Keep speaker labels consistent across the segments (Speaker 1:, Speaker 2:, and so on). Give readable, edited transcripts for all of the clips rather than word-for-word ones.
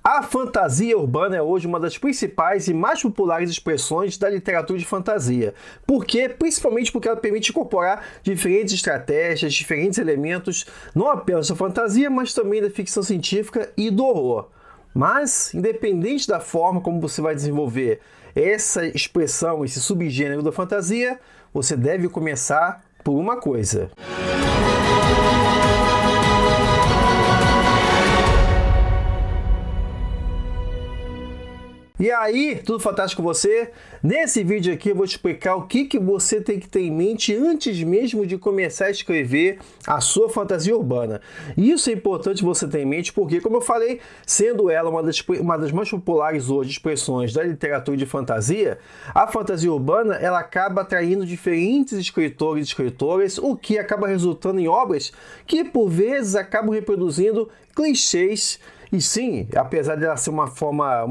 Speaker 1: A fantasia urbana é hoje uma das principais e mais populares expressões da literatura de fantasia. Por quê? Principalmente porque ela permite incorporar diferentes estratégias, diferentes elementos, não apenas da fantasia, mas também da ficção científica e do horror. Mas, independente da forma como você vai desenvolver essa expressão, esse subgênero da fantasia, você deve começar por uma coisa. E aí, tudo fantástico com você? Nesse vídeo aqui eu vou te explicar o que você tem que ter em mente antes mesmo de começar a escrever a sua fantasia urbana. Isso é importante você ter em mente porque, como eu falei, sendo ela uma das mais populares hoje expressões da literatura de fantasia, a fantasia urbana ela acaba atraindo diferentes escritores e escritoras, o que acaba resultando em obras que por vezes acabam reproduzindo clichês. E sim, apesar de ela ser uma forma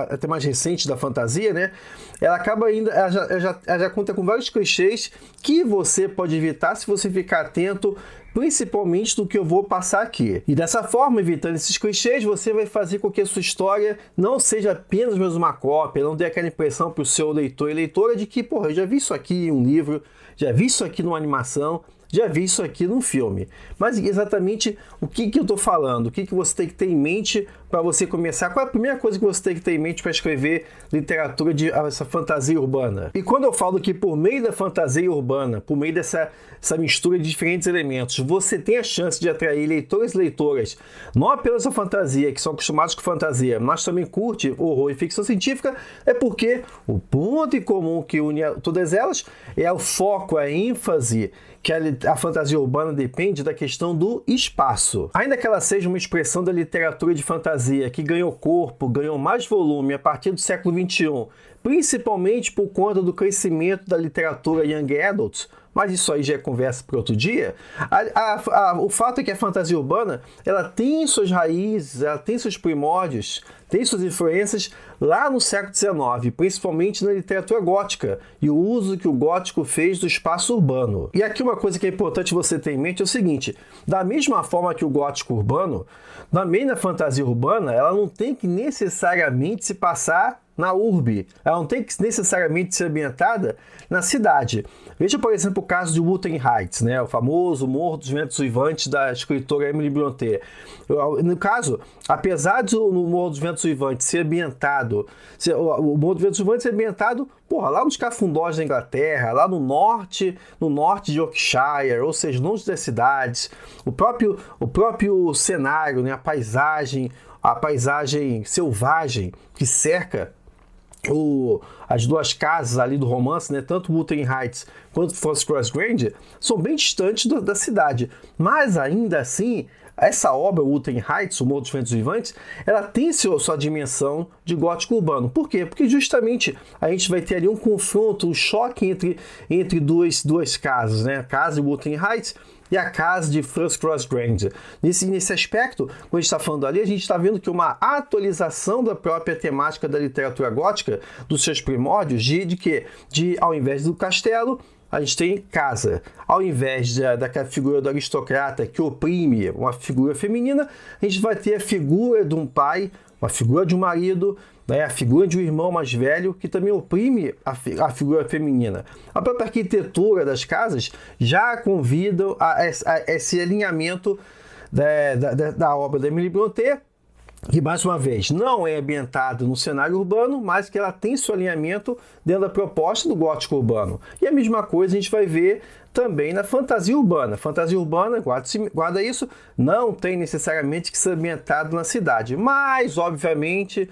Speaker 1: até mais recente da fantasia, né? Ela acaba ainda, ela já conta com vários clichês que você pode evitar se você ficar atento, principalmente do que eu vou passar aqui. E dessa forma, evitando esses clichês, você vai fazer com que a sua história não seja apenas mais uma cópia, não dê aquela impressão para o seu leitor e leitora de que, porra, eu já vi isso aqui em um livro, já vi isso aqui numa animação, já vi isso aqui num filme. Mas exatamente o que eu estou falando? O que você tem que ter em mente para você começar? Qual é a primeira coisa que você tem que ter em mente para escrever literatura de essa fantasia urbana? E quando eu falo que por meio da fantasia urbana, por meio dessa mistura de diferentes elementos, você tem a chance de atrair leitores e leitoras, não apenas a fantasia, que são acostumados com fantasia, mas também curte horror e ficção científica, é porque o ponto em comum que une todas elas é o foco, a ênfase que a fantasia urbana depende da questão do espaço. Ainda que ela seja uma expressão da literatura de fantasia que ganhou corpo, ganhou mais volume a partir do século XXI, principalmente por conta do crescimento da literatura Young Adult, mas isso aí já é conversa para outro dia, o fato é que a fantasia urbana ela tem suas raízes, ela tem seus primórdios, tem suas influências lá no século XIX, principalmente na literatura gótica e o uso que o gótico fez do espaço urbano. E aqui uma coisa que é importante você ter em mente é o seguinte, da mesma forma que o gótico urbano, também na fantasia urbana, ela não tem que necessariamente se passar na urbe, ela não tem que necessariamente ser ambientada na cidade. Veja, por exemplo, o caso de Wuthering Heights, né? O famoso Morro dos Ventos Uivantes da escritora Emily Brontë. No caso, apesar de o Morro dos Ventos Uivantes ser ambientado, o Morro dos Ventos Uivantes ser ambientado, lá nos Cafundós da Inglaterra, lá no norte de Yorkshire, ou seja, longe das cidades, o próprio cenário, né? A paisagem selvagem que cerca as duas casas ali do romance, né, tanto Wuthering Heights quanto Foster Cross Grange, são bem distantes da cidade. Mas ainda assim, essa obra, Wuthering Heights, o Morro dos Ventos Uivantes, ela tem sua dimensão de gótico urbano. Por quê? Porque justamente a gente vai ter ali um confronto, um choque entre duas casas, né? A casa de Wuthering Heights e a casa de Foster Cross Grange. Nesse aspecto, quando a gente está falando ali, a gente está vendo que uma atualização da própria temática da literatura gótica, dos seus primórdios, de ao invés do castelo, a gente tem casa. Ao invés daquela figura do aristocrata que oprime uma figura feminina, a gente vai ter a figura de um pai, uma figura de um marido, né, a figura de um irmão mais velho que também oprime a figura feminina. A própria arquitetura das casas já convida a esse alinhamento da obra da Emily Brontë, que, mais uma vez, não é ambientado no cenário urbano, mas que ela tem seu alinhamento dentro da proposta do gótico urbano. E a mesma coisa a gente vai ver também na fantasia urbana. Fantasia urbana, guarda isso, não tem necessariamente que ser ambientado na cidade, mas, obviamente,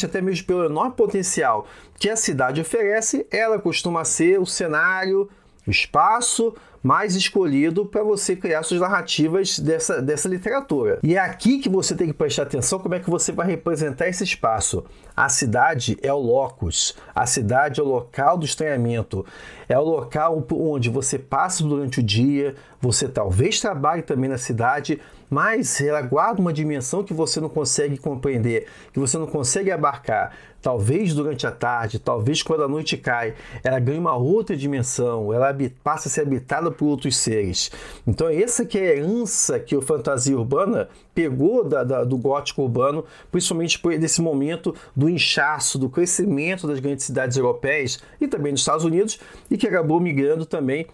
Speaker 1: até mesmo pelo enorme potencial que a cidade oferece, ela costuma ser o cenário, o espaço mais escolhido para você criar suas narrativas dessa literatura. E é aqui que você tem que prestar atenção como é que você vai representar esse espaço. A cidade é o locus, a cidade é o local do estranhamento, é o local onde você passa durante o dia, você talvez trabalhe também na cidade, mas ela guarda uma dimensão que você não consegue compreender, que você não consegue abarcar. Talvez durante a tarde, talvez quando a noite cai, ela ganha uma outra dimensão, ela passa a ser habitada por outros seres. Então essa que é a herança que o fantasia urbana pegou do gótico urbano, principalmente desse momento do inchaço, do crescimento das grandes cidades europeias e também dos Estados Unidos, e que acabou migrando também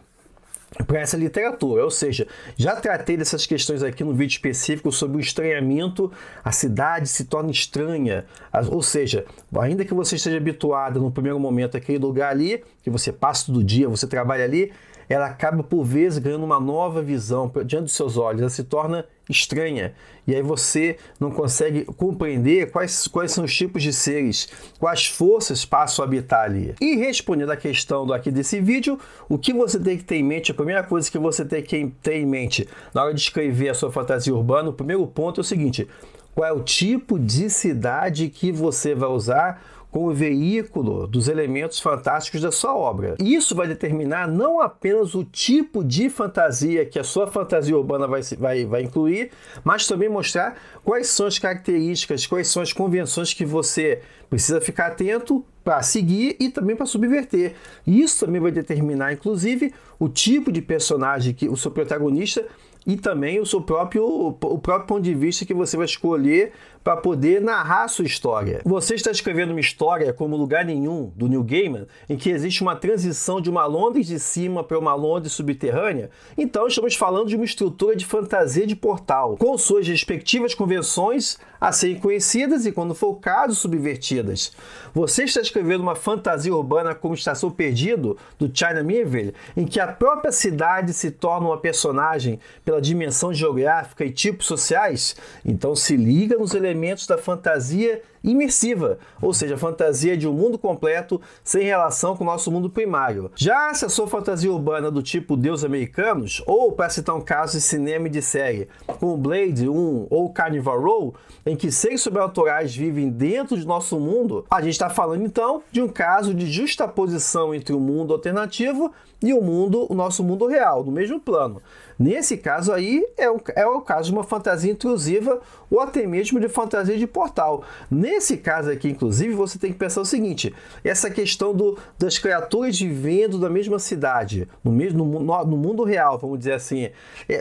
Speaker 1: para essa literatura. Ou seja, já tratei dessas questões aqui no vídeo específico sobre o estranhamento, a cidade se torna estranha, ou seja, ainda que você esteja habituado no primeiro momento àquele lugar ali, que você passa todo dia, você trabalha ali, ela acaba por vezes ganhando uma nova visão diante dos seus olhos, ela se torna estranha, e aí você não consegue compreender quais são os tipos de seres, quais forças passam a habitar ali. E respondendo à questão desse vídeo, o que você tem que ter em mente, a primeira coisa que você tem que ter em mente na hora de escrever a sua fantasia urbana, o primeiro ponto é o seguinte: qual é o tipo de cidade que você vai usar como veículo dos elementos fantásticos da sua obra. Isso vai determinar não apenas o tipo de fantasia que a sua fantasia urbana vai incluir, mas também mostrar quais são as características, quais são as convenções que você precisa ficar atento para seguir e também para subverter. Isso também vai determinar, inclusive, o tipo de personagem que o seu protagonista e também o próprio ponto de vista que você vai escolher para poder narrar a sua história. Você está escrevendo uma história como Lugar Nenhum, do Neil Gaiman, em que existe uma transição de uma Londres de cima para uma Londres subterrânea? Então estamos falando de uma estrutura de fantasia de portal, com suas respectivas convenções a serem conhecidas e, quando for o caso, subvertidas. Você está escrevendo uma fantasia urbana como Estação Perdido, do China Miéville, em que a própria cidade se torna uma personagem pela dimensão geográfica e tipos sociais? Então se liga nos elementos da fantasia imersiva, ou seja, a fantasia de um mundo completo sem relação com o nosso mundo primário. Já se a sua fantasia urbana do tipo Deus Americanos, ou para citar um caso de cinema e de série, como Blade 1 ou Carnival Row, em que seres sobrenaturais vivem dentro do nosso mundo, a gente está falando então de um caso de justaposição entre o mundo alternativo e o nosso mundo real, no mesmo plano. Nesse caso aí, é o caso de uma fantasia intrusiva ou até mesmo de fantasia de portal. Nesse caso aqui, inclusive, você tem que pensar o seguinte: essa questão das criaturas vivendo da mesma cidade, no mundo real, vamos dizer assim,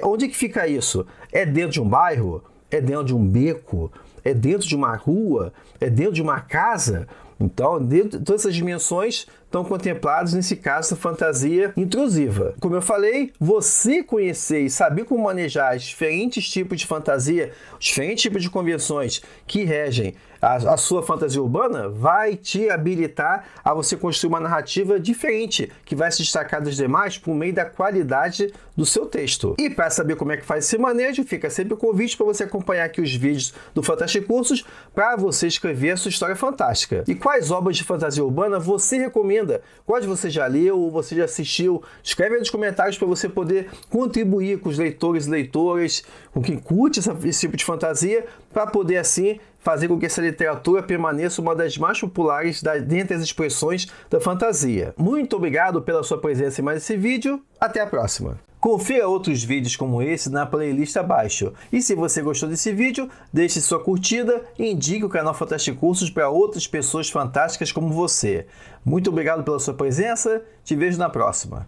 Speaker 1: onde é que fica isso? É dentro de um bairro? É dentro de um beco? É dentro de uma rua? É dentro de uma casa? Então, todas essas dimensões estão contempladas nesse caso da fantasia intrusiva. Como eu falei, você conhecer e saber como manejar os diferentes tipos de fantasia, os diferentes tipos de convenções que regem a sua fantasia urbana, vai te habilitar a você construir uma narrativa diferente, que vai se destacar das demais por meio da qualidade do seu texto. E para saber como é que faz esse manejo, fica sempre o convite para você acompanhar aqui os vídeos do Fantastic Cursos para você escrever a sua história fantástica. E quais obras de fantasia urbana você recomenda? Quais você já leu ou você já assistiu? Escreve aí nos comentários para você poder contribuir com os leitores e leitoras, com quem curte esse tipo de fantasia, para poder assim fazer com que essa literatura permaneça uma das mais populares dentre as expressões da fantasia. Muito obrigado pela sua presença em mais esse vídeo. Até a próxima! Confira outros vídeos como esse na playlist abaixo. E se você gostou desse vídeo, deixe sua curtida e indique o canal Fantastic Cursos para outras pessoas fantásticas como você. Muito obrigado pela sua presença. Te vejo na próxima.